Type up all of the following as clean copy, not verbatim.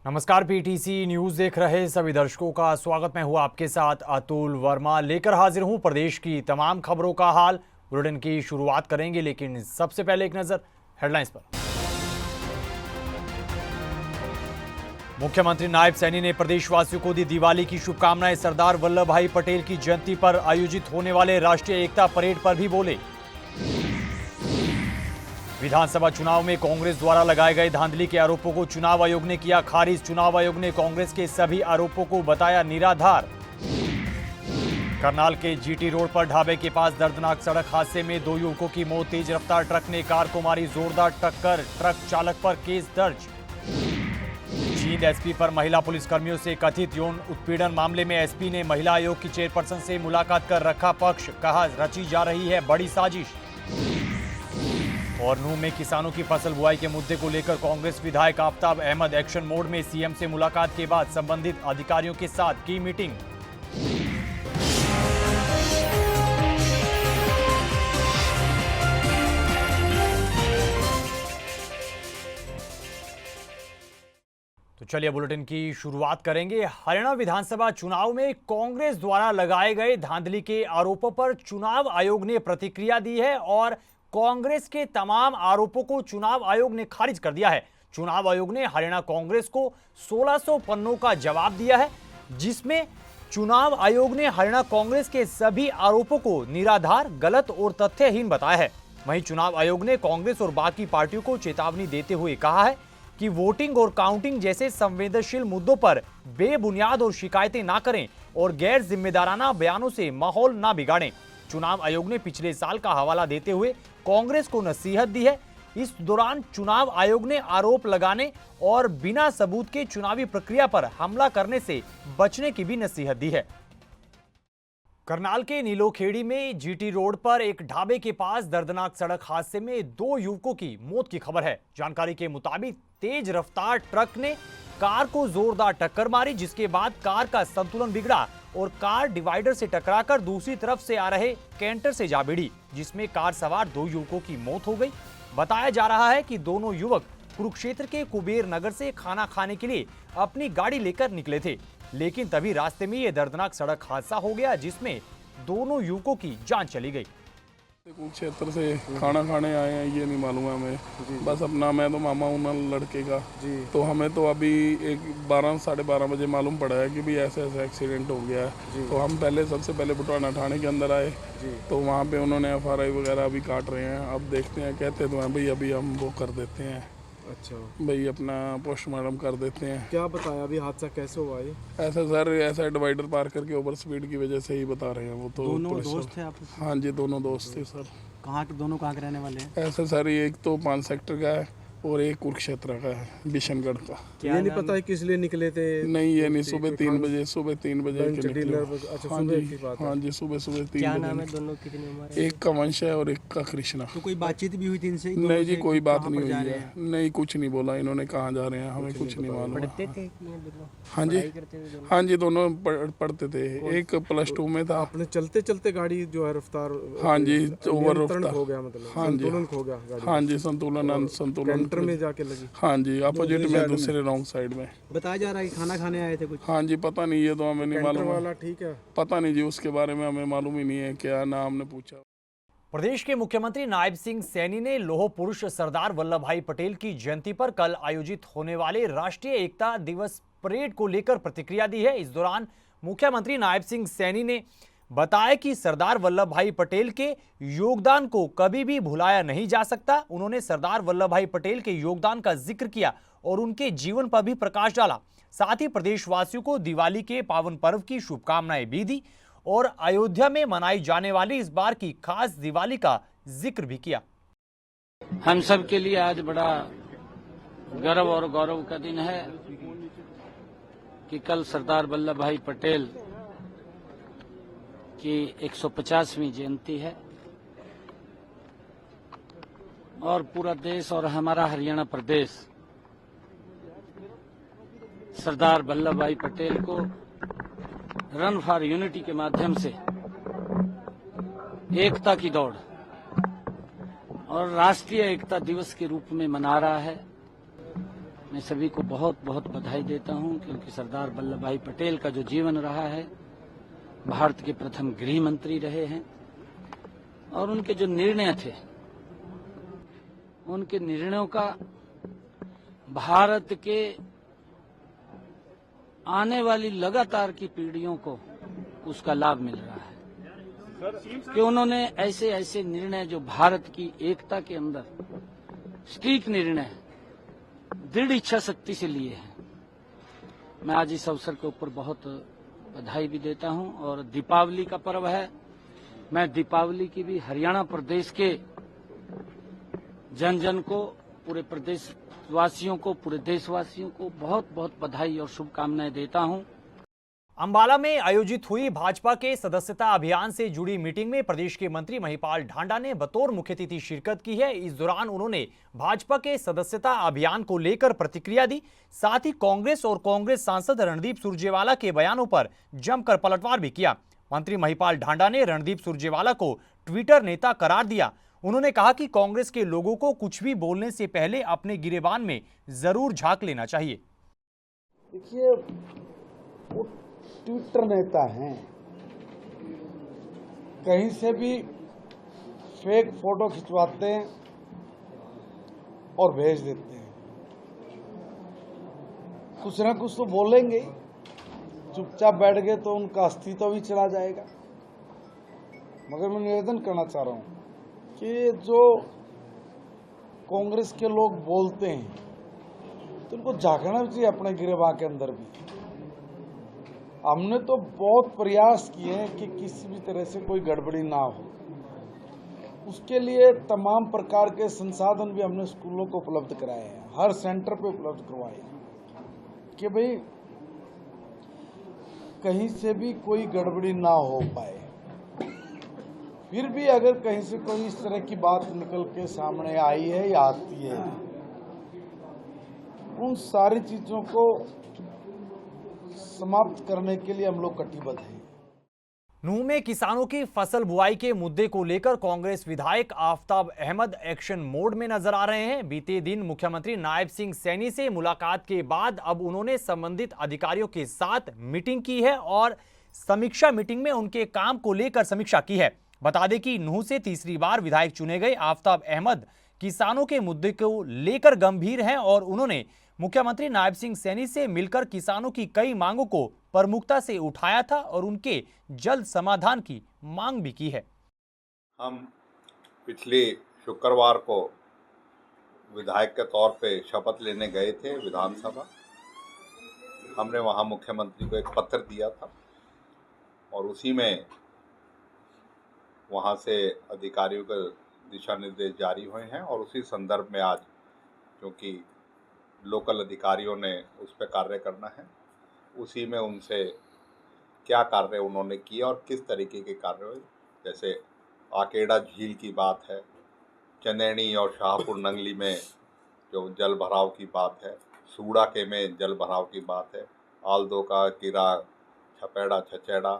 नमस्कार, PTC news देख रहे सभी दर्शकों का स्वागत। मैं हूं आपके साथ अतुल वर्मा, लेकर हाजिर हूं प्रदेश की तमाम खबरों का हाल। बुलेटिन की शुरुआत करेंगे, लेकिन सबसे पहले एक नजर हेडलाइंस पर। मुख्यमंत्री नायब सैनी ने प्रदेशवासियों को दी दिवाली की शुभकामनाएं। सरदार वल्लभ भाई पटेल की जयंती पर आयोजित होने वाले राष्ट्रीय एकता परेड पर भी बोले। विधानसभा चुनाव में कांग्रेस द्वारा लगाए गए धांधली के आरोपों को चुनाव आयोग ने किया खारिज। चुनाव आयोग ने कांग्रेस के सभी आरोपों को बताया निराधार। करनाल के जीटी रोड पर ढाबे के पास दर्दनाक सड़क हादसे में 2 युवकों की मौत। तेज रफ्तार ट्रक ने कार को मारी जोरदार टक्कर। ट्रक चालक पर केस दर्ज। जींद एसपी पर महिला पुलिसकर्मियों से कथित यौन उत्पीड़न मामले में एसपी ने महिला आयोग की चेयरपर्सन से मुलाकात कर रखा पक्ष। कहा, रची जा रही है बड़ी साजिश। और नूंह में किसानों की फसल बुआई के मुद्दे को लेकर कांग्रेस विधायक आफताब अहमद एक्शन मोड में। सीएम से मुलाकात के बाद संबंधित अधिकारियों के साथ की मीटिंग। तो चलिए बुलेटिन की शुरुआत करेंगे। हरियाणा विधानसभा चुनाव में कांग्रेस द्वारा लगाए गए धांधली के आरोपों पर चुनाव आयोग ने प्रतिक्रिया दी है और कांग्रेस के तमाम आरोपों को चुनाव आयोग ने खारिज कर दिया है। चुनाव आयोग ने हरियाणा कांग्रेस को 1600 पन्नों का जवाब दिया है, जिसमें चुनाव आयोग ने हरियाणा कांग्रेस के सभी आरोपों को निराधार, गलत और तथ्यहीन बताया है। वहीं चुनाव आयोग ने कांग्रेस और बाकी पार्टियों को चेतावनी देते हुए कहा है कि वोटिंग और काउंटिंग जैसे संवेदनशील मुद्दों पर बेबुनियाद और शिकायतें ना करें और गैर जिम्मेदाराना बयानों से माहौल ना बिगाड़ें। चुनाव आयोग ने पिछले साल का हवाला देते हुए कांग्रेस को नसीहत दी है। इस दौरान चुनाव आयोग ने आरोप लगाने और बिना सबूत के चुनावी प्रक्रिया पर हमला करने से बचने की भी नसीहत दी है। करनाल के नीलोखेड़ी में जीटी रोड पर एक ढाबे के पास दर्दनाक सड़क हादसे में 2 युवकों की मौत की खबर है। जानकारी के मुताबिक तेज रफ्तार ट्रक ने कार को जोरदार टक्कर मारी, जिसके बाद कार का संतुलन बिगड़ा और कार डिवाइडर से टकराकर दूसरी तरफ से आ रहे कैंटर से जा भिड़ी, जिसमें कार सवार 2 युवकों की मौत हो गई। बताया जा रहा है कि दोनों युवक कुरुक्षेत्र के कुबेर नगर से खाना खाने के लिए अपनी गाड़ी लेकर निकले थे, लेकिन तभी रास्ते में यह दर्दनाक सड़क हादसा हो गया, जिसमें दोनों युवकों की जान चली गई। कुरुक्षेत्र से खाना खाने आए हैं, ये नहीं मालूम है हमें। बस अपना मैं तो मामा हूँ ना लड़के का, तो हमें तो अभी 12 साढ़े 12 बजे मालूम पड़ा है कि भी ऐसा ऐसा एक्सीडेंट हो गया है। तो हम सबसे पहले बुटवाना थाने के अंदर आए, तो वहाँ पे उन्होंने FRI वगैरह अभी काट रहे हैं। अब देखते हैं, कहते तो हैं भाई अभी हम वो कर देते हैं। अच्छा भाई अपना पोस्टमार्टम कर देते हैं। क्या बताया अभी हादसा कैसे हुआ ये? ऐसा सर, ऐसा डिवाइडर पार करके ओवर स्पीड की वजह से ही बता रहे हैं वो तो। दोनों दोस्त थे आप? हाँ जी, दोनों दोस्त थे सर। कहाँ के दोनों, कहाँ के रहने वाले हैं? ऐसा सर, एक तो 5 सेक्टर का है और एक कुरुक्षेत्र का है, बिशनगढ़ का। ये नहीं पता है किस लिए निकले थे? नहीं, ये नहीं, सुबह 3 बजे के निकले। अच्छा, सुबह की बात है। हाँ जी, सुबह 3 बजे। क्या नाम है दोनों, कितनी उम्र है? एक का वंश है और एक का कृष्णा। तो कोई बातचीत भी हुई थी इनसे? नहीं जी, कोई बात नहीं हुई है। नहीं, कुछ नहीं बोला इन्होंने, कहाँ जा रहे हैं हमें कुछ नहीं मालूम। पढ़ते थे दोनों? हाँ जी, हाँ जी, दोनों पढ़ते थे। एक +2 में था। आपने चलते चलते गाड़ी जो है रफ्तार, हाँ जी, ओवर हो गया, मतलब हाँ जी, संतुलन खो गया गाड़ी। हाँ जी, संतुलन में जाके लगी। हाँ जी, अपोजिट में, दूसरे रॉन्ग साइड में। बताया जा रहा है कि खाना खाने आए थे कुछ? हाँ जी, पता नहीं, ये तो हमें नहीं मालूम वाला ठीक है, पता नहीं जी, उसके बारे में हमें मालूम ही नहीं है क्या ना, हमने पूछा। प्रदेश के मुख्यमंत्री नायब सिंह सैनी ने लौह पुरुष सरदार वल्लभ भाई पटेल की जयंती पर कल आयोजित होने वाले राष्ट्रीय एकता दिवस परेड को लेकर प्रतिक्रिया दी है। इस दौरान मुख्यमंत्री नायब सिंह सैनी ने बताया कि सरदार वल्लभ भाई पटेल के योगदान को कभी भी भुलाया नहीं जा सकता। उन्होंने सरदार वल्लभ भाई पटेल के योगदान का जिक्र किया और उनके जीवन पर भी प्रकाश डाला। साथ ही प्रदेशवासियों को दिवाली के पावन पर्व की शुभकामनाएं भी दी और अयोध्या में मनाई जाने वाली इस बार की खास दिवाली का जिक्र भी किया। हम सब के लिए आज बड़ा गर्व और गौरव का दिन है कि कल सरदार वल्लभ भाई पटेल की 150वीं जयंती है और पूरा देश और हमारा हरियाणा प्रदेश सरदार वल्लभ भाई पटेल को रन फॉर यूनिटी के माध्यम से एकता की दौड़ और राष्ट्रीय एकता दिवस के रूप में मना रहा है। मैं सभी को बहुत बहुत बधाई देता हूं, क्योंकि सरदार वल्लभ भाई पटेल का जो जीवन रहा है, भारत के प्रथम गृह मंत्री रहे हैं और उनके जो निर्णय थे, उनके निर्णयों का भारत के आने वाली लगातार की पीढ़ियों को उसका लाभ मिल रहा है कि उन्होंने ऐसे ऐसे निर्णय जो भारत की एकता के अंदर सटीक निर्णय दृढ़ इच्छा शक्ति से लिए हैं। मैं आज इस अवसर के ऊपर बहुत बधाई भी देता हूं। और दीपावली का पर्व है, मैं दीपावली की भी हरियाणा प्रदेश के जन जन को, पूरे प्रदेश वासियों को, पूरे देशवासियों को बहुत बहुत बधाई और शुभकामनाएं देता हूं। अंबाला में आयोजित हुई भाजपा के सदस्यता अभियान से जुड़ी मीटिंग में प्रदेश के मंत्री महिपाल ढांडा ने बतौर मुख्य अतिथि शिरकत की है। इस दौरान उन्होंने भाजपा के सदस्यता अभियान को लेकर प्रतिक्रिया दी। साथ ही कांग्रेस और कांग्रेस सांसद रणदीप सुरजेवाला के बयानों पर जमकर पलटवार भी किया। मंत्री महिपाल ढांडा ने रणदीप सुरजेवाला को ट्विटर नेता करार दिया। उन्होंने कहा कि कांग्रेस के लोगों को कुछ भी बोलने से पहले अपने गिरेबान में जरूर झांक लेना चाहिए। देखिए, वो ट्विटर नेता हैं, कहीं से भी फेक फोटो खिंचवाते हैं और भेज देते हैं। कुछ ना कुछ तो बोलेंगे, चुपचाप बैठ गए तो उनका अस्तित्व भी चला जाएगा। मगर मैं निवेदन करना चाह रहा हूं कि जो कांग्रेस के लोग बोलते हैं तो उनको झांकना भी चाहिए अपने गिरेबान के अंदर भी। हमने तो बहुत प्रयास किए हैं कि किसी भी तरह से कोई गड़बड़ी ना हो। उसके लिए तमाम प्रकार के संसाधन भी हमने स्कूलों को उपलब्ध कराए हैं, हर सेंटर पे उपलब्ध करवाए हैं कि भाई कहीं से भी कोई गड़बड़ी ना हो पाए। फिर भी अगर कहीं से कोई इस तरह की बात निकल के सामने आई है या आती है, उन सारी चीजों को समाप्त करने के लिए हम लोग कटिबद्ध हैं। नूंह में किसानों की फसल बुआई के मुद्दे को लेकर कांग्रेस विधायक आफताब अहमद एक्शन मोड में नजर आ रहे हैं। बीते दिन मुख्यमंत्री नायब सिंह सैनी से मुलाकात के बाद अब उन्होंने संबंधित अधिकारियों के साथ मीटिंग की है और समीक्षा मीटिंग में उनके काम को लेकर समीक्षा की है। बता दें कि नूंह से तीसरी बार विधायक चुने गए आफताब अहमद किसानों के मुद्दे को लेकर गंभीर हैं और उन्होंने मुख्यमंत्री नायब सिंह सैनी से मिलकर किसानों की कई मांगों को प्रमुखता से उठाया था और उनके जल्द समाधान की मांग भी की है। हम पिछले शुक्रवार को विधायक के तौर पे शपथ लेने गए थे विधानसभा। हमने वहां मुख्यमंत्री को एक पत्र दिया था और उसी में वहां से अधिकारियों के दिशा निर्देश जारी हुए हैं और उसी संदर्भ में आज क्योंकि लोकल अधिकारियों ने उस पर कार्य करना है, उसी में उनसे क्या कार्य उन्होंने किए और किस तरीके के कार्य हुए, जैसे आकेड़ा झील की बात है, चंदेनी और शाहपुर नंगली में जो जल भराव की बात है, सूड़ा के में जल भराव की बात है, आलदो का किरा, छपेड़ा छचेड़ा,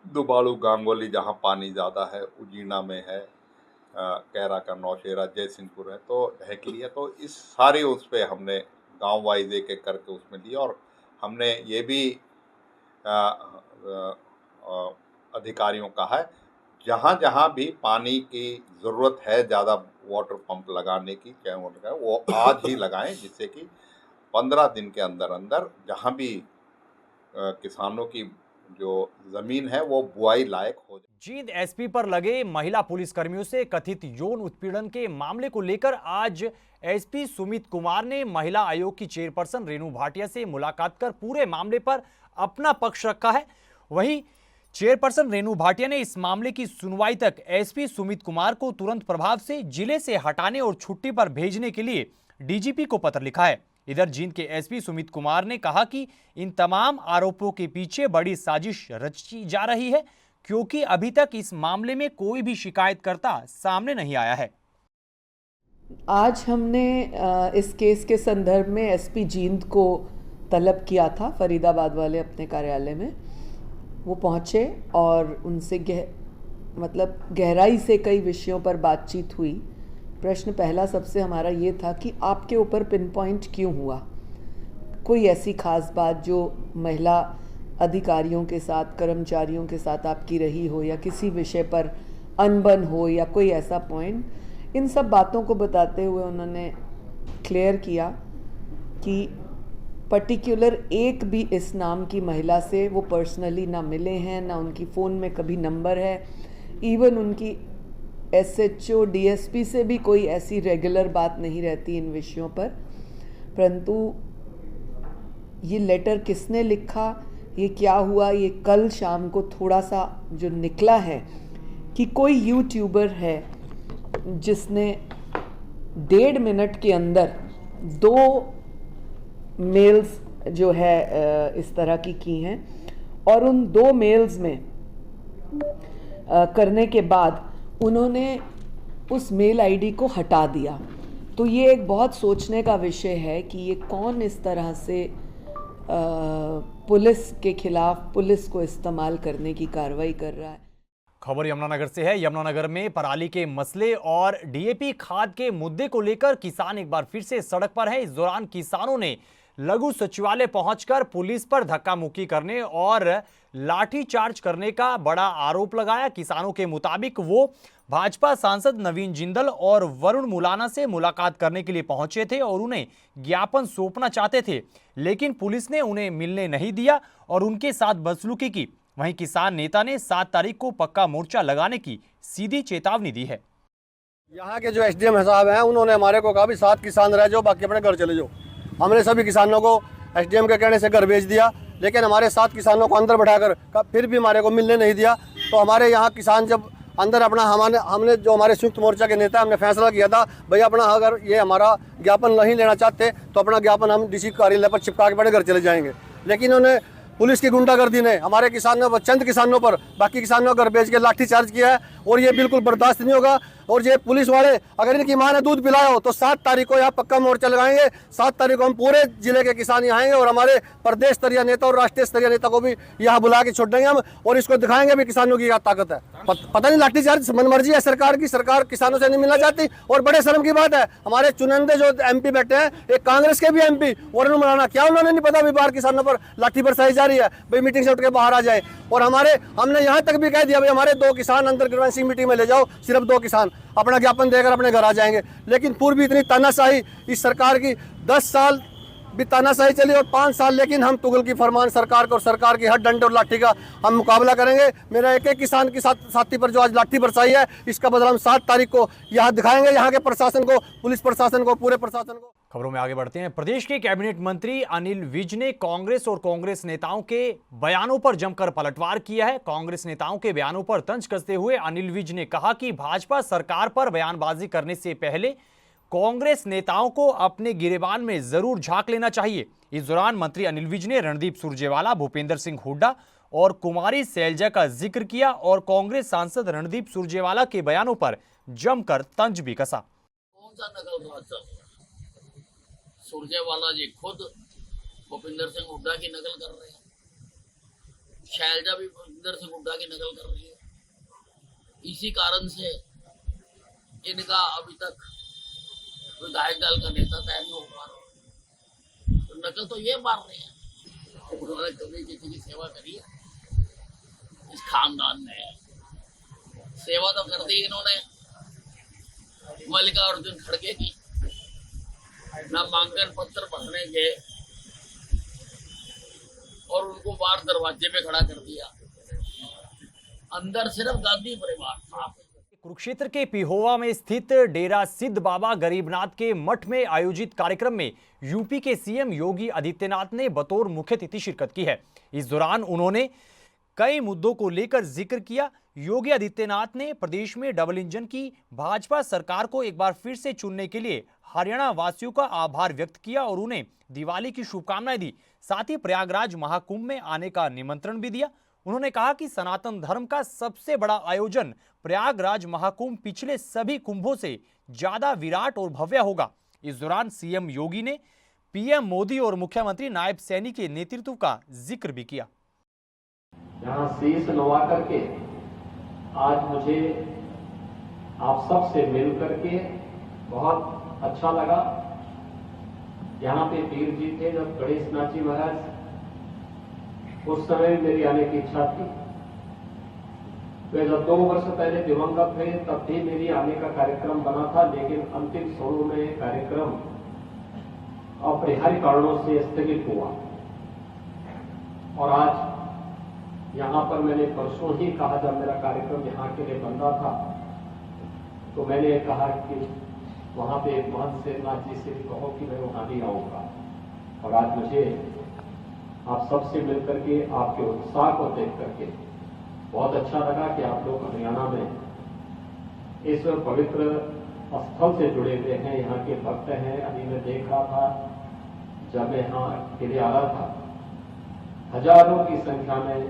दुबाड़ू गांगोली जहाँ पानी ज़्यादा है, उजीना में है, कैरा का नौशेरा, जयसिंहपुर है, तो ढेकली है। तो इस सारे उस पर हमने गांव वाइज एक एक करके उसमें लिया और हमने ये भी अधिकारियों का है जहाँ जहाँ भी पानी की ज़रूरत है ज़्यादा वाटर पंप लगाने की, चाहे वो आज ही लगाएं, जिससे कि 15 दिन के अंदर अंदर जहाँ भी किसानों की जो जमीन है वो बुआई लायक हो जाए। जींद एसपी पर लगे महिला पुलिसकर्मियों से कथित यौन उत्पीड़न के मामले को लेकर आज एसपी सुमित कुमार ने महिला आयोग की चेयरपर्सन रेणु भाटिया से मुलाकात कर पूरे मामले पर अपना पक्ष रखा है। वहीं चेयरपर्सन रेणु भाटिया ने इस मामले की सुनवाई तक एसपी सुमित कुमार को तुरंत प्रभाव से जिले से हटाने और छुट्टी पर भेजने के लिए डीजीपी को पत्र लिखा है। इधर जींद के एसपी सुमित कुमार ने कहा कि इन तमाम आरोपों के पीछे बड़ी साजिश रची जा रही है, क्योंकि अभी तक इस मामले में कोई भी शिकायतकर्ता सामने नहीं आया है। आज हमने इस केस के संदर्भ में एसपी जींद को तलब किया था फरीदाबाद वाले अपने कार्यालय में। वो पहुंचे और उनसे गहराई से कई विषयों पर बातचीत हुई। प्रश्न पहला सबसे हमारा ये था कि आपके ऊपर पिन पॉइंट क्यों हुआ, कोई ऐसी खास बात जो महिला अधिकारियों के साथ, कर्मचारियों के साथ आपकी रही हो, या किसी विषय पर अनबन हो, या कोई ऐसा पॉइंट। इन सब बातों को बताते हुए उन्होंने क्लियर किया कि पर्टिकुलर एक भी इस नाम की महिला से वो पर्सनली ना मिले हैं, ना उनकी फ़ोन में कभी नंबर है। इवन उनकी SHO DSP से भी कोई ऐसी रेगुलर बात नहीं रहती इन विषयों पर। परंतु ये लेटर किसने लिखा, ये क्या हुआ, ये कल शाम को थोड़ा सा जो निकला है कि कोई यूट्यूबर है जिसने 1.5 मिनट के अंदर 2 मेल्स जो है इस तरह की हैं, और उन 2 मेल्स में करने के बाद उन्होंने उस मेल आईडी को हटा दिया। तो ये एक बहुत सोचने का विषय है कि ये कौन इस तरह से पुलिस के खिलाफ, पुलिस को इस्तेमाल करने की कार्रवाई कर रहा है। खबर यमुनानगर से है। यमुनानगर में पराली के मसले और DAP खाद के मुद्दे को लेकर किसान एक बार फिर से सड़क पर है। इस दौरान किसानों ने लघु सचिवालय पहुंचकर पुलिस पर धक्का मुक्की करने और लाठीचार्ज करने का बड़ा आरोप लगाया। किसानों के मुताबिक वो भाजपा सांसद नवीन जिंदल और वरुण मुलाना से मुलाकात करने के लिए पहुंचे थे और उन्हें ज्ञापन सौंपना चाहते थे, लेकिन पुलिस ने उन्हें मिलने नहीं दिया और उनके साथ बदसलूकी की। वहीं किसान नेता ने 7 तारीख को पक्का मोर्चा लगाने की सीधी चेतावनी दी है। यहाँ के जो SDM साहब हैं उन्होंने हमारे को कहा भी 7 किसान रह जाओ, बाकी अपने घर चले जाओ। हमने सभी किसानों को SDM के कहने से घर भेज दिया, लेकिन हमारे 7 किसानों को अंदर बैठाकर फिर भी हमारे को मिलने नहीं दिया। तो हमारे यहाँ किसान जब अंदर अपना हमने जो हमारे संयुक्त मोर्चा के नेता हमने फैसला किया था, भाई अपना अगर ये हमारा ज्ञापन नहीं लेना चाहते तो अपना ज्ञापन हम DC कार्यालय पर चिपका के बड़े घर चले जाएंगे। लेकिन उन्होंने पुलिस की गुंडागर्दी ने हमारे किसानों पर, चंद किसानों पर, बाकी किसानों को घर भेज के लाठीचार्ज किया है और ये बिल्कुल बर्दाश्त नहीं होगा। और ये पुलिस वाले अगर इनकी मां ने दूध पिलाया हो तो 7 तारीख को यहाँ पक्का मोर्चा लगाएंगे। 7 तारीख को हम पूरे जिले के किसान यहाँ आएंगे और हमारे प्रदेश स्तरीय नेता और राष्ट्रीय स्तरीय नेता को भी यहाँ बुला के छोड़ेंगे हम, और इसको दिखाएंगे भी किसानों की क्या ताकत है। पता नहीं लाठीचार्ज मनमर्जी है सरकार की, सरकार किसानों से नहीं मिलना चाहती। और बड़े शर्म की बात है, हमारे चुनिंदे जो MP बैठे हैं, एक कांग्रेस के भी MP वरुण मुलाना, क्या उन्होंने नहीं पता भी बाहर किसानों पर लाठी बरसाई जा रही है, भाई मीटिंग से उठ के बाहर आ जाए। और हमने यहाँ तक भी कह दिया भाई हमारे 2 किसान अंदर ग्रीवेंसिंग मीटिंग में ले जाओ, सिर्फ 2 किसान अपना ज्ञापन देकर अपने घर आ जाएंगे। लेकिन पूर्व भी इतनी तानाशाही इस सरकार की, 10 साल भी तानाशाही चली और 5 साल, लेकिन हम तुगल की फरमान सरकार को और सरकार की हर डंडे और लाठी का हम मुकाबला करेंगे। मेरा एक किसान की साथी पर जो आज लाठी बरसाई है, इसका बदला हम 7 तारीख को यहाँ दिखाएंगे, यहाँ के प्रशासन को, पुलिस प्रशासन को, पूरे प्रशासन को। खबरों में आगे बढ़ते हैं। प्रदेश के कैबिनेट मंत्री अनिल विज ने कांग्रेस और कांग्रेस नेताओं के बयानों पर जमकर पलटवार किया है। कांग्रेस नेताओं के बयानों पर तंज कसते हुए अनिल विज ने कहा कि भाजपा सरकार पर बयानबाजी करने से पहले कांग्रेस नेताओं को अपने गिरेबान में जरूर झांक लेना चाहिए। इस दौरान मंत्री अनिल विज ने रणदीप सुरजेवाला, भूपेंद्र सिंह हुड्डा और कुमारी सैलजा का जिक्र किया और कांग्रेस सांसद रणदीप सुरजेवाला के बयानों पर जमकर तंज भी कसा। कौन सा नकल? सुरजेवाला जी खुद भूपेंद्र सिंह हुड्डा की नकल कर रहे हैं, शैलजा भी भूपेंद्र सिंह हुड्डा की नकल कर रही है। इसी कारण से इनका अभी तक विधायक दल का नेता तय नहीं हो पा रहा। तो नकल तो ये मार रहे हैं। उन्होंने कभी किसी की सेवा करी है? इस खानदान ने सेवा तो कर दी इन्होंने मल्लिकार्जुन खड़गे की, नामांकन पत्र भरने के और उनको बाहर दरवाजे पे खड़ा कर दिया। अंदर सिर्फ गांधी परिवार था। कुरुक्षेत्र के पिहोवा में स्थित डेरा सिद्ध बाबा गरीबनाथ के मठ में आयोजित कार्यक्रम में यूपी के CM योगी आदित्यनाथ ने बतौर मुख्य अतिथि शिरकत की है। इस दौरान उन्होंने कई मुद्दों को लेकर जिक्र किया। योगी आदित्यनाथ ने प्रदेश में डबल इंजन की भाजपा सरकार को एक बार फिर से चुनने के लिए हरियाणा वासियों का आभार व्यक्त किया और उन्हें दिवाली की शुभकामनाएं दी। साथ ही प्रयागराज महाकुंभ में आने का निमंत्रण भी दिया। उन्होंने कहा कि सनातन धर्म का सबसे बड़ा आयोजन प्रयागराज महाकुंभ पिछले सभी कुंभों से ज्यादा विराट और भव्य होगा। इस दौरान CM योगी ने PM मोदी और मुख्यमंत्री नायब सैनी के नेतृत्व का जिक्र भी किया। यहाँ शीश नवा करके आज मुझे आप सब से मिल करके बहुत अच्छा लगा। यहाँ पे पीर जी थे जब गणेश नाथ जी महाराज, उस समय मेरी आने की इच्छा थी। वे जब 2 वर्ष पहले दिवंगत हुए तब भी मेरी आने का कार्यक्रम बना था, लेकिन अंतिम क्षणों में कार्यक्रम अपरिहार्य कारणों से स्थगित हुआ। और आज यहाँ पर मैंने परसों ही कहा, जब मेरा कार्यक्रम यहाँ के लिए बन रहा था, तो मैंने कहा कि वहाँ पे एक महंत शेरनाथ जी से भी कहो कि मैं वहाँ भी आऊँगा। और आज मुझे आप सबसे मिलकर के, आपके उत्साह को देख करके बहुत अच्छा लगा कि आप लोग हरियाणा में इस पवित्र स्थल से जुड़े हुए हैं, यहाँ के भक्त हैं। अभी मैं देख रहा था, जब मैं यहाँ के लिए आ रहा था, हजारों की संख्या में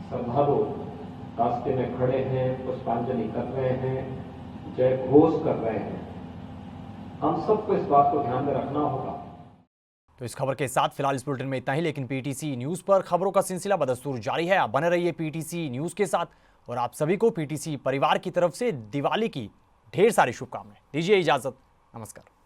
श्रद्धालु रास्ते में खड़े हैं, पुष्पांजलि कर रहे हैं, जय घोष कर रहे हैं। हम सबको इस बात को ध्यान में रखना होगा। तो इस खबर के साथ फिलहाल इस बुलेटिन में इतना ही, लेकिन पीटीसी न्यूज पर खबरों का सिलसिला बदस्तूर जारी है। आप बने रहिए पीटीसी न्यूज के साथ और आप सभी को पीटीसी परिवार की तरफ से दिवाली की ढेर सारी शुभकामनाएं। दीजिए इजाजत, नमस्कार।